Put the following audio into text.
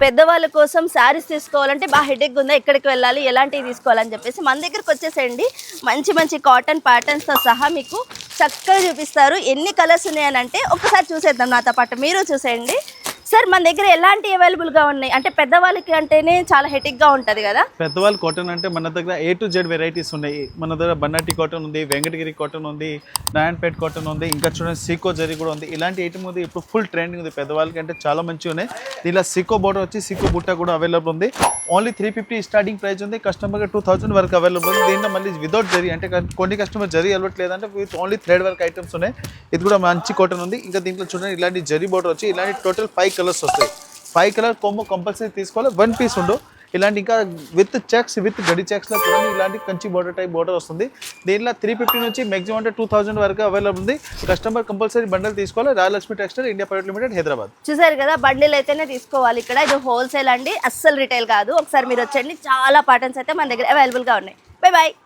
పెద్దవాళ్ళ కోసం శారీస్ తీసుకోవాలంటే బాగా హెడేక్ ఉందా, ఎక్కడికి వెళ్ళాలి, ఎలాంటివి తీసుకోవాలని చెప్పేసి మన దగ్గరకు వచ్చేసేయండి. మంచి మంచి కాటన్ ప్యాటర్న్స్తో సహా మీకు చక్కగా చూపిస్తారు. ఎన్ని కలర్స్ ఉన్నాయని అంటే ఒకసారి చూసేద్దాం నాతో పాటు మీరు చూసేయండి. సార్ మన దగ్గర ఎలాంటి అవైలబుల్గా ఉన్నాయి అంటే పెద్దవాళ్ళకి అంటేనే చాలా హెటిక్గా ఉంటుంది కదా. పెద్దవాళ్ళు కాటన్ అంటే మన దగ్గర A to Z వెరైటీస్ ఉన్నాయి. మన దగ్గర బన్నాటి కాటన్ ఉంది, వెంకటగిరి కాటన్ ఉంది, నారాయణపేట్ కాటన్ ఉంది, ఇంకా చూడండి సీకో జరీ కూడా ఉంది. ఇలాంటి ఐటమ్ ఉంది ఇప్పుడు ఫుల్ ట్రెండింగ్ ఉంది. పెద్దవాళ్ళకి అంటే చాలా మంచిగా ఉన్నాయి. దీనిలో సీకో బోర్డర్ వచ్చి సీకో బుట్ట కూడా అవైలబుల్ ఉంది. ఓన్లీ 350 స్టార్టింగ్ ప్రైస్ ఉంది. కస్టమర్కి 2000 వరకు అవైలబుల్ ఉంది. దీంట్లో మళ్ళీ వితౌట్ జరీ అంటే కొన్ని కస్టమర్ జరీ అలవట్లేదంటే with only thread work items ఉన్నాయి. ఇది కూడా మంచి కాటన్ ఉంది. ఇంకా దీంట్లో చూడండి ఇలాంటి జరీ బోర్డర్ వచ్చి ఇలాంటి టోటల్ 5 కలర్స్ వస్తాయి. 5 కలర్ కాంబో కంపల్సరీ తీసుకోవాలి. 1 పీస్ ఉండు. ఇలాంటి ఇంకా విత్ చెక్స్ విత్ గడి చెక్స్లో చూడండి ఇలాంటి కంచి బోర్డర్ టైప్ బోర్డర్ వస్తుంది. దీంట్లో 350 నుంచి మ్యాక్సిమం అంటే 2000 వరకు అవైలబుల్ ఉంది. కస్టమర్ కంపల్సరీ బండల్ తీసుకోవాలి. Rayalakshmi textile India private limited Hyderabad. చూసారు కదా, బండిల్ అయితేనే తీసుకోవాలి. ఇక్కడ ఇది హోల్సేల్ అండి, అస్సలు రిటైల్ కాదు. ఒకసారి మీరు వచ్చండి, చాలా ప్యాటర్న్స్ అయితే మన దగ్గర అవైలబుల్గా ఉన్నాయి. Bye bye.